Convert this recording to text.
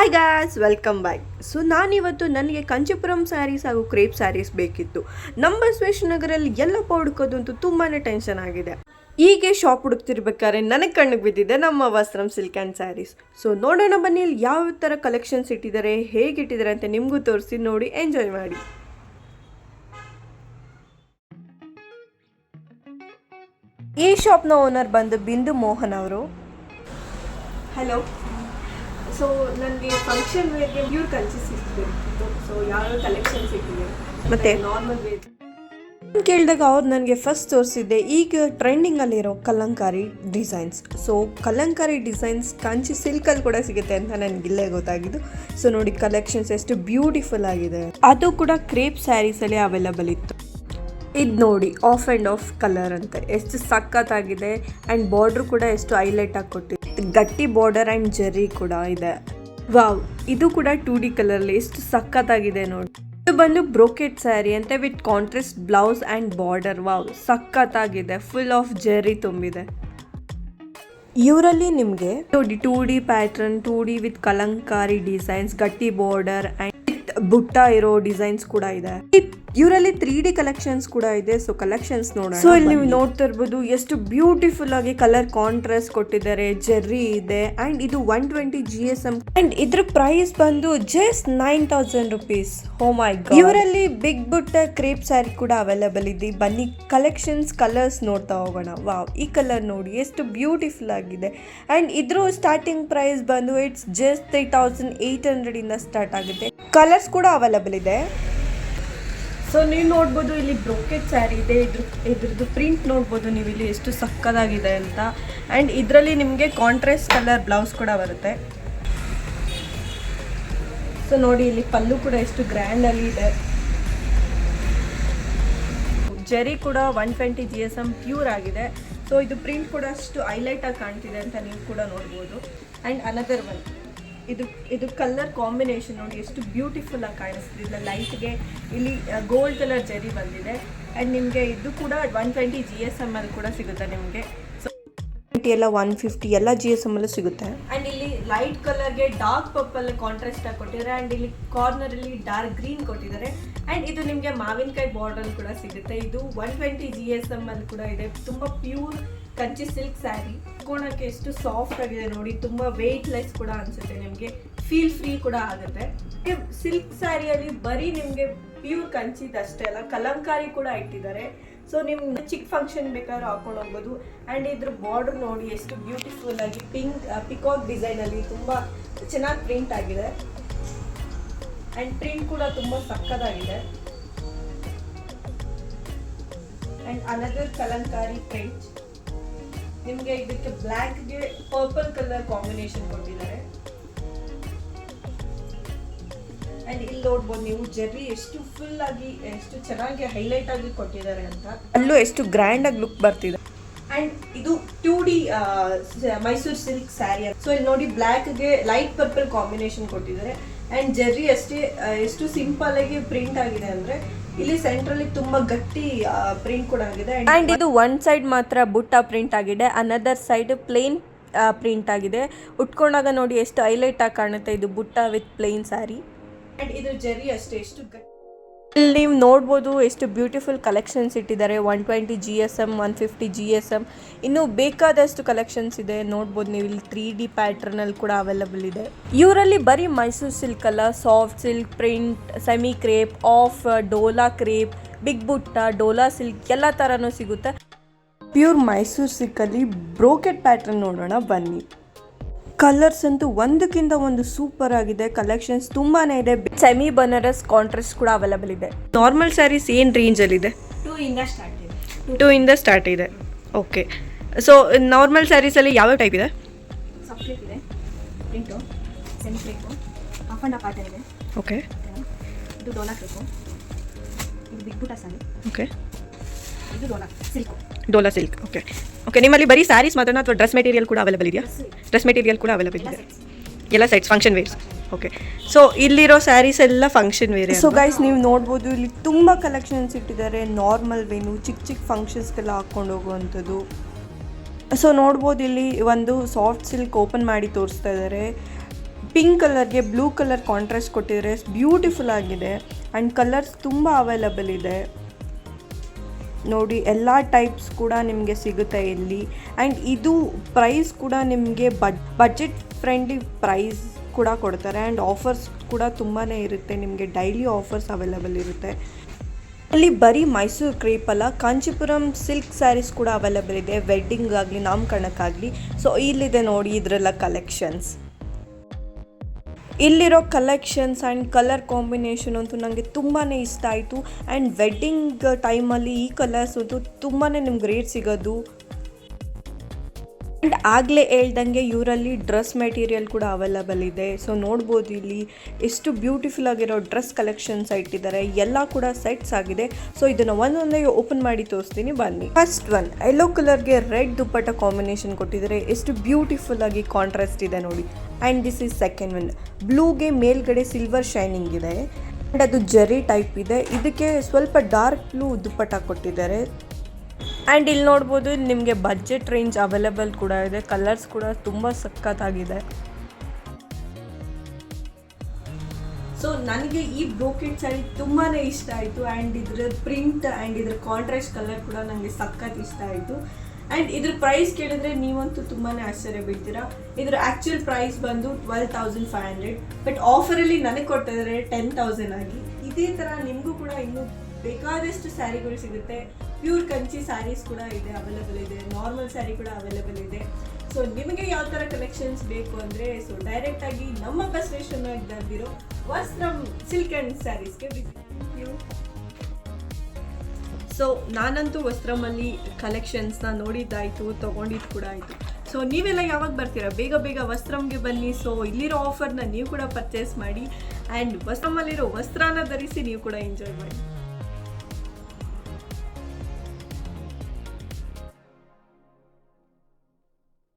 Hi guys, welcome back. So ನಾನಿವತ್ತು ನನಗೆ ಕಂಚಿಪುರಂ ಸ್ಯಾರೀಸ್ ಹಾಗೂ ಕ್ರೇಪ್ ಸ್ಯಾರೀಸ್ ಬೇಕಿತ್ತು. ನಮ್ಮ ಬಸವೇಶ್ವರನಗರಲ್ಲಿ ಎಲ್ಲಪ್ಪ ಹುಡುಕೋದು ಅಂತೂ ತುಂಬಾ ಟೆನ್ಷನ್ ಆಗಿದೆ. ಹೀಗೆ ಶಾಪ್ ಹುಡುಕ್ತಿರ್ಬೇಕಾದ್ರೆ ನನಗೆ ಕಣ್ಣಿಗೆ ಬಿದ್ದಿದೆ ನಮ್ಮ ವಸ್ತ್ರಂ ಸಿಲ್ಕ್ ಆ್ಯಂಡ್ ಸ್ಯಾರೀಸ್. ಸೊ ನೋಡೋಣ ಬನ್ನಿ, ಇಲ್ಲಿ ಯಾವ ಥರ ಕಲೆಕ್ಷನ್ಸ್ ಇಟ್ಟಿದ್ದಾರೆ, ಹೇಗಿಟ್ಟಿದ್ದಾರೆ ಅಂತ ನಿಮಗೂ ತೋರಿಸಿ ನೋಡಿ ಎಂಜಾಯ್ ಮಾಡಿ. ಈ ಶಾಪ್ನ ಓನರ್ ಬಂದು ಬಿಂದು ಮೋಹನ್ ಅವರು. ಹಲೋ. ಸೊ ನನಗೆ ಫಂಕ್ಷನ್ ವೇರ್ಗೆ ಪ್ಯೂರ್ ಕಂಚಿ ಸಿಕ್ಕಿತ್ತು. ಸೊ ಯಾವ ಕಲೆಕ್ಷನ್ಸ್ ಇಟ್ಟಿದೆ ಮತ್ತೆ ನಾರ್ಮಲ್ ವೇರ್ ಕೇಳಿದಾಗ ಅವ್ರು ನನಗೆ ಫಸ್ಟ್ ತೋರಿಸಿದ್ದೆ ಈಗ ಟ್ರೆಂಡಿಂಗಲ್ಲಿರೋ Kalamkari designs. So Kalamkari designs Kanchi ಸಿಲ್ಕಲ್ಲಿ ಕೂಡ ಸಿಗುತ್ತೆ ಅಂತ ನನಗೆ ಇಲ್ಲೇ ಗೊತ್ತಾಗಿದ್ದು. ಸೊ ನೋಡಿ ಕಲೆಕ್ಷನ್ಸ್ ಎಷ್ಟು ಬ್ಯೂಟಿಫುಲ್ ಆಗಿದೆ, ಅದು ಕೂಡ ಕ್ರೇಪ್ ಸ್ಯಾರೀಸಲ್ಲಿ ಅವೈಲಬಲ್ ಇತ್ತು. ಇದು ನೋಡಿ ಆಫ್ ಆ್ಯಂಡ್ ಆಫ್ ಕಲರ್ ಅಂತ ಎಷ್ಟು ಸಖತ್ತಾಗಿದೆ. ಆ್ಯಂಡ್ ಬಾರ್ಡ್ರ್ ಕೂಡ ಎಷ್ಟು ಹೈಲೈಟ್ ಆಗಿ ಕೊಟ್ಟಿದೆ, ಗಟ್ಟಿ ಬಾರ್ಡರ್ ಆ್ಯಂಡ್ ಜರಿ ಕೂಡ ಇದೆ. ವಾವ್, ಇದು ಕೂಡ 2D ಕಲರ್ಲಿ ಎಷ್ಟು ಸಖತ್ತಾಗಿದೆ ನೋಡಿ. ಇದು ಬಂದು ಬ್ರೋಕೆಟ್ ಸ್ಯಾರಿ ಅಂತ with contrast blouse and border. Wow, ಸಖತ್ತಾಗಿದೆ, ಫುಲ್ ಆಫ್ ಜರಿ ತುಂಬಿದೆ. ಇವರಲ್ಲಿ ನಿಮಗೆ 2D pattern, 2D with Kalamkari designs, ಗಟ್ಟಿ ಬಾರ್ಡರ್ ಆ್ಯಂಡ್ ವಿತ್ ಬುಟ್ಟ ಇರೋ ಡಿಸೈನ್ಸ್ ಕೂಡ ಇದೆ. ಇವರಲ್ಲಿ 3D ಕಲೆಕ್ಷನ್ಸ್ ಕೂಡ ಇದೆ. ಸೊ ಕಲೆಕ್ಷನ್ಸ್ ನೋಡೋಣ. ಸೊ ಇಲ್ಲಿ ನೀವು ನೋಡ್ತಾ ಇರ್ಬೋದು ಎಷ್ಟು ಬ್ಯೂಟಿಫುಲ್ ಆಗಿ ಕಲರ್ ಕಾಂಟ್ರಾಸ್ಟ್ ಕೊಟ್ಟಿದ್ದಾರೆ, ಜೆರ್ರಿ ಇದೆ. ಅಂಡ್ ಇದು 120 GSM ಅಂಡ್ ಇದ್ರ ಪ್ರೈಸ್ ಬಂದು ಜಸ್ಟ್ 9,000 rupees. ಓ ಮೈ ಗಾಡ್. ಇವರಲ್ಲಿ ಬಿಗ್ ಬುಟ್ಟ ಕ್ರೇಪ್ ಸ್ಯಾರಿ ಕೂಡ ಅವೈಲೇಬಲ್ ಇದೆ. ಬನ್ನಿ ಕಲೆಕ್ಷನ್ಸ್ ಕಲರ್ಸ್ ನೋಡ್ತಾ ಹೋಗೋಣ. ವಾವ್, ಈ ಕಲರ್ ನೋಡಿ ಎಷ್ಟು ಬ್ಯೂಟಿಫುಲ್ ಆಗಿದೆ. ಅಂಡ್ ಇದ್ರ ಸ್ಟಾರ್ಟಿಂಗ್ ಪ್ರೈಸ್ ಬಂದು ಇಟ್ಸ್ ಜಸ್ಟ್ 3,800 ಇಂದ ಸ್ಟಾರ್ಟ್ ಆಗುತ್ತೆ. ಕಲರ್ಸ್ ಕೂಡ ಅವೈಲೇಬಲ್ ಇದೆ. ಸೊ ನೀವು ನೋಡ್ಬೋದು ಇಲ್ಲಿ ಬ್ರೋಕೆಟ್ ಸ್ಯಾರಿ ಇದೆ. ಇದ್ರದ್ದು ಪ್ರಿಂಟ್ ನೋಡ್ಬೋದು ನೀವು ಇಲ್ಲಿ ಎಷ್ಟು ಸಕ್ಕದಾಗಿದೆ ಅಂತ. ಆ್ಯಂಡ್ ಇದರಲ್ಲಿ ನಿಮಗೆ ಕಾಂಟ್ರಾಸ್ಟ್ ಕಲರ್ ಬ್ಲೌಸ್ ಕೂಡ ಬರುತ್ತೆ. ಸೊ ನೋಡಿ ಇಲ್ಲಿ ಪಲ್ಲು ಕೂಡ ಎಷ್ಟು ಗ್ರ್ಯಾಂಡಲ್ಲಿ ಇದೆ. ಜರಿ ಕೂಡ 120 GSM ಪ್ಯೂರ್ ಆಗಿದೆ. ಸೊ ಇದು ಪ್ರಿಂಟ್ ಕೂಡ ಅಷ್ಟು ಹೈಲೈಟಾಗಿ ಕಾಣ್ತಿದೆ ಅಂತ ನೀವು ಕೂಡ ನೋಡ್ಬೋದು. ಆ್ಯಂಡ್ ಅನದರ್ ಒನ್, ಇದು ಕಲರ್ ಕಾಂಬಿನೇಷನ್ ನೋಡಿ ಎಷ್ಟು ಬ್ಯೂಟಿಫುಲ್ ಆಗಿ ಕಾಣಿಸ್ತಿದೆ. ಲೈಟ್ಗೆ ಇಲ್ಲಿ ಗೋಲ್ಡ್ ಕಲರ್ ಜರಿ ಬಂದಿದೆ. ಆ್ಯಂಡ್ ನಿಮಗೆ ಇದು ಕೂಡ 120 GSM ಅಲ್ಲಿ ಕೂಡ ಸಿಗುತ್ತೆ ನಿಮಗೆ. ಸೊ 20 ಎಲ್ಲ 150 ಎಲ್ಲ GSM ಅಲ್ಲೂ ಸಿಗುತ್ತೆ. ಆ್ಯಂಡ್ ಇಲ್ಲಿ ಲೈಟ್ ಕಲರ್ಗೆ ಡಾರ್ಕ್ ಪರ್ಪಲ್ ಕಾಂಟ್ರಾಸ್ಟ್ ಆಗಿ ಕೊಟ್ಟಿದ್ದಾರೆ. ಆ್ಯಂಡ್ ಇಲ್ಲಿ ಕಾರ್ನರಲ್ಲಿ ಡಾರ್ಕ್ ಗ್ರೀನ್ ಕೊಟ್ಟಿದ್ದಾರೆ. ಆ್ಯಂಡ್ ಇದು ನಿಮಗೆ ಮಾವಿನಕಾಯಿ ಬಾರ್ಡರ್ ಕೂಡ ಸಿಗುತ್ತೆ. ಇದು 120 GSM ಅಲ್ಲಿ ಕೂಡ ಇದೆ. ತುಂಬ ಪ್ಯೂರ್ ಕಂಚಿ ಸಿಲ್ಕ್ ಸ್ಯಾರಿ. ಹಾಕೋಣಕ್ಕೆ ಎಷ್ಟು ಸಾಫ್ಟ್ ಆಗಿದೆ ನೋಡಿ, ತುಂಬ ವೆಯ್ಟ್ಲೆಸ್ ಕೂಡ ಅನಿಸುತ್ತೆ, ನಿಮಗೆ ಫೀಲ್ ಫ್ರೀ ಕೂಡ ಆಗುತ್ತೆ. ಸಿಲ್ಕ್ ಸ್ಯಾರಿಯಲ್ಲಿ ಬರೀ ನಿಮಗೆ ಪ್ಯೂರ್ ಕಂಚಿದಷ್ಟೇ ಅಲ್ಲ, ಕಲಂಕಾರಿ ಕೂಡ ಇಟ್ಟಿದ್ದಾರೆ. ಸೊ ನಿಮ್ಗೆ ಚಿಕ್ಕ ಫಂಕ್ಷನ್ ಬೇಕಾದ್ರೂ ಹಾಕೊಂಡು ಹೋಗ್ಬೋದು. ಆ್ಯಂಡ್ ಇದ್ರ ಬಾರ್ಡರ್ ನೋಡಿ ಎಷ್ಟು ಬ್ಯೂಟಿಫುಲ್ ಆಗಿ ಪಿಕಾಕ್ ಡಿಸೈನಲ್ಲಿ ತುಂಬ ಚೆನ್ನಾಗಿ ಪ್ರಿಂಟ್ ಆಗಿದೆ. ಆ್ಯಂಡ್ ಪ್ರಿಂಟ್ ಕೂಡ ತುಂಬ ಸಕ್ಕದಾಗಿದೆ. ಆ್ಯಂಡ್ ಅನದರ್ ಕಲಂಕಾರಿ ಪ್ರಿಂಟ್ ನಿಮಗೆ ಇದಕ್ಕೆ ಬ್ಲ್ಯಾಕ್ಗೆ ಪರ್ಪಲ್ ಕಲರ್ ಕಾಂಬಿನೇಷನ್ ಕೊಟ್ಟಿದ್ದಾರೆ. ಅಂಡ್ ಇಲ್ಲಿ ನೋಡ್ಬೋದು ನೀವು ಜರ್ರಿ ಎಷ್ಟು ಫುಲ್ ಆಗಿ ಎಷ್ಟು ಚೆನ್ನಾಗಿ ಹೈಲೈಟ್ ಆಗಿ ಕೊಟ್ಟಿದ್ದಾರೆ ಅಂತ. ಅಲ್ಲೂ ಎಷ್ಟು ಗ್ರ್ಯಾಂಡ್ ಆಗಿ ಲುಕ್ ಬರ್ತಿದೆ. ಅಂಡ್ ಇದು 2D Mysuru silk sari. So ಇಲ್ಲಿ ನೋಡಿ ಬ್ಲ್ಯಾಕ್ಗೆ ಲೈಟ್ ಪರ್ಪಲ್ ಕಾಂಬಿನೇಷನ್ ಕೊಟ್ಟಿದ್ದಾರೆ. ಅಂಡ್ ಜರ್ರಿ ಅಷ್ಟೇ ಎಷ್ಟು ಸಿಂಪಲ್ ಆಗಿ ಪ್ರಿಂಟ್ ಆಗಿದೆ ಅಂದ್ರೆ ಇಲ್ಲಿ ಸೆಂಟ್ರಲ್ಲಿ ತುಂಬಾ ಗಟ್ಟಿ ಪ್ರಿಂಟ್ ಕೂಡ ಆಗಿದೆ. ಅಂಡ್ ಇದು ಒನ್ ಸೈಡ್ ಮಾತ್ರ ಬುಟ್ಟ ಪ್ರಿಂಟ್ ಆಗಿದೆ, ಅನದರ್ ಸೈಡ್ ಪ್ಲೇನ್ ಪ್ರಿಂಟ್ ಆಗಿದೆ. ಉಟ್ಕೊಂಡಾಗ ನೋಡಿ ಎಷ್ಟು ಹೈಲೈಟ್ ಆಗಿ ಕಾಣುತ್ತೆ ಇದು ಬುಟ್ಟ ವಿತ್ ಪ್ಲೇನ್ ಸ್ಯಾರಿ. ಅಂಡ್ ಇದು ಜರಿ ಅಷ್ಟೇ ಎಷ್ಟು ಇಲ್ಲಿ ನೀವು ನೋಡ್ಬೋದು ಎಷ್ಟು ಬ್ಯೂಟಿಫುಲ್ ಕಲೆಕ್ಷನ್ಸ್ ಇಟ್ಟಿದ್ದಾರೆ. 120 GSM, 150 GSM, ಇನ್ನೂ ಬೇಕಾದಷ್ಟು ಕಲೆಕ್ಷನ್ಸ್ ಇದೆ. ನೋಡ್ಬೋದು ನೀವು ಇಲ್ಲಿ 3D ಪ್ಯಾಟ್ರನಲ್ಲಿ ಕೂಡ ಅವೈಲಬಲ್ ಇದೆ. ಇವರಲ್ಲಿ ಬರೀ ಮೈಸೂರು ಸಿಲ್ಕ್ ಅಲ್ಲ, soft silk, print, semi crepe, ಆಫ್, ಡೋಲಾ ಕ್ರೇಪ್, ಬಿಗ್ ಬುಟ್ಟ, ಡೋಲಾ ಸಿಲ್ಕ್ ಎಲ್ಲ ಥರನೂ ಸಿಗುತ್ತೆ. ಪ್ಯೂರ್ ಮೈಸೂರು ಸಿಲ್ಕಲ್ಲಿ ಬ್ರೋಕೆಟ್ ಪ್ಯಾಟ್ರನ್ ನೋಡೋಣ ಬನ್ನಿ. ಕಲರ್ಸ್ ಅಂತೂ ಒಂದಕ್ಕಿಂತ ಒಂದು ಸೂಪರ್ ಆಗಿದೆ. ಕಲೆಕ್ಷನ್ಸ್ ತುಂಬಾನೇ ಇದೆ. ಸೆಮಿ ಬನಾರಸ್ ಕಾಂಟ್ರಾಸ್ಟ್ ಕೂಡ ಅವೈಲಬಲ್ ಇದೆ. ನಾರ್ಮಲ್ ಸ್ಯಾರೀಸ್ ಏನು ರೇಂಜಲ್ಲಿ ಇದೆ? 2 ಇಂದ ಸ್ಟಾರ್ಟ್ ಇದೆ. ಓಕೆ. ಸೊ ನಾರ್ಮಲ್ ಸ್ಯಾರೀಸಲ್ಲಿ ಯಾವ ಟೈಪ್ ಇದೆ? ಸಪ್ರೇಟ್ ಇದೆ, print, semi crepe, half and half pattern ಇದೆ. ಓಕೆ. ಇದು ಡೋಲಾ ಕ್ರೇಪು, ಇದು ಬಿಗ್ ಬುಟ್ಟ ಸ್ಯಾರಿ. ಓಕೆ. ಇದು ಡೋಲಾ ಸಿಲ್ಕ್. ಓಕೆ. ಓಕೆ, ನಿಮ್ಮಲ್ಲಿ ಬರೀ ಸ್ಯಾರೀಸ್ ಮಾತ್ರ ಅಥವಾ ಡ್ರೆಸ್ ಮೆಟೀರಿಯಲ್ ಕೂಡ ಅವೈಲಬಲ್ ಇದೆಯಾ? ಡ್ರೆಸ್ ಮೆಟೀರಿಯಲ್ ಕೂಡ ಅವೈಲಬಲ್ ಇದೆ, ಎಲ್ಲ sets, function wares. Okay. So ಇಲ್ಲಿರೋ ಸ್ಯಾರೀಸ್ ಎಲ್ಲ ಫಂಕ್ಷನ್ ವೇರ್. ಸೊ ಗೈಸ್ ನೀವು ನೋಡ್ಬೋದು ಇಲ್ಲಿ ತುಂಬ ಕಲೆಕ್ಷನ್ಸ್ ಇಟ್ಟಿದ್ದಾರೆ. ನಾರ್ಮಲ್ ವೇನು, ಚಿಕ್ಕ ಚಿಕ್ಕ ಫಂಕ್ಷನ್ಸ್ಗೆಲ್ಲ ಹಾಕ್ಕೊಂಡು ಹೋಗುವಂಥದ್ದು. ಸೊ ನೋಡ್ಬೋದು ಇಲ್ಲಿ ಒಂದು ಸಾಫ್ಟ್ ಸಿಲ್ಕ್ ಓಪನ್ ಮಾಡಿ ತೋರಿಸ್ತಾ ಇದ್ದಾರೆ. ಪಿಂಕ್ ಕಲರ್ಗೆ ಬ್ಲೂ ಕಲರ್ ಕಾಂಟ್ರಾಸ್ಟ್ ಕೊಟ್ಟಿದ್ದಾರೆ. ಬ್ಯೂಟಿಫುಲ್ ಆಗಿದೆ ಆ್ಯಂಡ್ ಕಲರ್ಸ್ ತುಂಬ ಅವೈಲಬಲ್ ಇದೆ ನೋಡಿ. ಎಲ್ಲ ಟೈಪ್ಸ್ ಕೂಡ ನಿಮಗೆ ಸಿಗುತ್ತೆ ಇಲ್ಲಿ. ಆ್ಯಂಡ್ ಇದು ಪ್ರೈಸ್ ಕೂಡ ನಿಮಗೆ ಬಜೆಟ್ ಫ್ರೆಂಡ್ಲಿ ಪ್ರೈಸ್ ಕೂಡ ಕೊಡ್ತಾರೆ. ಆ್ಯಂಡ್ ಆಫರ್ಸ್ ಕೂಡ ತುಂಬಾ ಇರುತ್ತೆ, ನಿಮಗೆ ಡೈಲಿ ಆಫರ್ಸ್ ಅವೈಲಬಲ್ ಇರುತ್ತೆ. ಅಲ್ಲಿ ಬರೀ ಮೈಸೂರು ಕ್ರೇಪ್ ಅಲ್ಲ, ಕಾಂಚೀಪುರಂ ಸಿಲ್ಕ್ ಸ್ಯಾರೀಸ್ ಕೂಡ ಅವೈಲಬಲ್ ಇದೆ, ವೆಡ್ಡಿಂಗ್ ಆಗಲಿ ನಾಮಕರಣಕ್ಕಾಗಲಿ. ಸೊ ಇಲ್ಲಿದೆ ನೋಡಿ ಇದರೆಲ್ಲ ಕಲೆಕ್ಷನ್ಸ್. ಇಲ್ಲಿರೋ ಕಲೆಕ್ಷನ್ಸ್ ಆ್ಯಂಡ್ ಕಲರ್ ಕಾಂಬಿನೇಷನ್ ಅಂತೂ ನನಗೆ ತುಂಬಾ ಇಷ್ಟ ಆಯಿತು. ಆ್ಯಂಡ್ ವೆಡ್ಡಿಂಗ್ ಟೈಮಲ್ಲಿ ಈ ಕಲರ್ಸ್ ಅಂತೂ ತುಂಬಾ ನಿಮ್ಗೆ ರೇಟ್ ಸಿಗೋದು. ಆ್ಯಂಡ್ ಆಗಲೇ ಹೇಳ್ದಂಗೆ ಇವರಲ್ಲಿ ಡ್ರೆಸ್ ಮೆಟೀರಿಯಲ್ ಕೂಡ ಅವೈಲಬಲ್ ಇದೆ. ಸೊ ನೋಡ್ಬೋದು ಇಲ್ಲಿ ಎಷ್ಟು ಬ್ಯೂಟಿಫುಲ್ ಆಗಿರೋ ಡ್ರೆಸ್ ಕಲೆಕ್ಷನ್ಸ್ ಇಟ್ಟಿದ್ದಾರೆ, ಎಲ್ಲ ಕೂಡ ಸೆಟ್ಸ್ ಆಗಿದೆ. ಸೊ ಇದನ್ನು ಒಂದೊಂದೇ ಓಪನ್ ಮಾಡಿ ತೋರಿಸ್ತೀನಿ ಬನ್ನಿ. ಫಸ್ಟ್ ಒನ್ ಯೆಲ್ಲೋ ಕಲರ್ಗೆ ರೆಡ್ ದುಪ್ಪಟ್ಟ ಕಾಂಬಿನೇಷನ್ ಕೊಟ್ಟಿದ್ದಾರೆ, ಎಷ್ಟು ಬ್ಯೂಟಿಫುಲ್ ಆಗಿ ಕಾಂಟ್ರಾಸ್ಟ್ ಇದೆ ನೋಡಿ. And this is second one, ಬ್ಲೂಗೆ ಮೇಲ್ಗಡೆ ಸಿಲ್ವರ್ ಶೈನಿಂಗ್ ಇದೆ ಆ್ಯಂಡ್ ಅದು ಜರಿ ಟೈಪ್ ಇದೆ. ಇದಕ್ಕೆ ಸ್ವಲ್ಪ ಡಾರ್ಕ್ ಬ್ಲೂ ದುಪ್ಪಟ್ಟ ಕೊಟ್ಟಿದ್ದಾರೆ. ಆ್ಯಂಡ್ ಇಲ್ಲಿ ನೋಡ್ಬೋದು ನಿಮಗೆ ಬಜೆಟ್ ರೇಂಜ್ ಅವೈಲೇಬಲ್ ಕೂಡ ಇದೆ. ಕಲರ್ಸ್ ಕೂಡ ತುಂಬ ಸಖತ್ತಾಗಿದೆ. ಸೊ ನನಗೆ ಈ ಬ್ರೋಕೆಟ್ ಸ್ಯಾರಿ ತುಂಬಾ ಇಷ್ಟ ಆಯಿತು. ಆ್ಯಂಡ್ ಇದ್ರ ಪ್ರಿಂಟ್ ಆ್ಯಂಡ್ ಇದ್ರ ಕಾಂಟ್ರಾಸ್ಟ್ ಕಲರ್ ಕೂಡ ನನಗೆ ಸಖತ್ ಇಷ್ಟ ಆಯಿತು. ಆ್ಯಂಡ್ ಇದ್ರ ಪ್ರೈಸ್ ಕೇಳಿದ್ರೆ ನೀವಂತೂ ತುಂಬಾ ಆಶ್ಚರ್ಯ ಬೀಳ್ತೀರಾ. ಇದ್ರ ಆ್ಯಕ್ಚುಯಲ್ ಪ್ರೈಸ್ ಬಂದು 12,500, ಬಟ್ ಆಫರಲ್ಲಿ ನನಗೆ ಕೊಟ್ಟಿದ್ದಾರೆ 10,000 ಆಗಿ. ಇದೇ ಥರ ನಿಮಗೂ ಕೂಡ ಇನ್ನೂ ಬೇಕಾದಷ್ಟು ಸ್ಯಾರಿಗಳು ಸಿಗುತ್ತೆ. ಪ್ಯೂರ್ ಕಂಚಿ ಸ್ಯಾರೀಸ್ ಕೂಡ ಇದೆ, ಅವೈಲೇಬಲ್ ಇದೆ. ನಾರ್ಮಲ್ ಸ್ಯಾರಿ ಕೂಡ ಅವೈಲೇಬಲ್ ಇದೆ. ಸೊ ನಿಮಗೆ ಯಾವ ಥರ ಕಲೆಕ್ಷನ್ಸ್ ಬೇಕು ಅಂದರೆ ಸೊ ಡೈರೆಕ್ಟಾಗಿ ನಮ್ಮ ಬಸವೇಶ್ವರನಲ್ಲಿರೋ ವಸ್ತ್ರಂ ಸಿಲ್ಕ್ ಆ್ಯಂಡ್ ಸ್ಯಾರೀಸ್ಗೆ ವಿಸಿಟ್. ಸೊ ನಾನಂತೂ ವಸ್ತ್ರಮಲ್ಲಿ ಕಲೆಕ್ಷನ್ಸ್ನ ನೋಡಿದ್ದಾಯಿತು, ತೊಗೊಂಡಿದ್ದು ಕೂಡ ಆಯಿತು. ಸೊ ನೀವೆಲ್ಲ ಯಾವಾಗ ಬರ್ತೀರಾ? ಬೇಗ ಬೇಗ ವಸ್ತ್ರಮ್ಗೆ ಬನ್ನಿ. ಸೊ ಇಲ್ಲಿರೋ ಆಫರ್ನ ನೀವು ಕೂಡ ಪರ್ಚೇಸ್ ಮಾಡಿ ಆ್ಯಂಡ್ ವಸ್ತ್ರಮಲ್ಲಿರೋ ವಸ್ತ್ರನ ಧರಿಸಿ ನೀವು ಕೂಡ ಎಂಜಾಯ್ ಮಾಡಿ.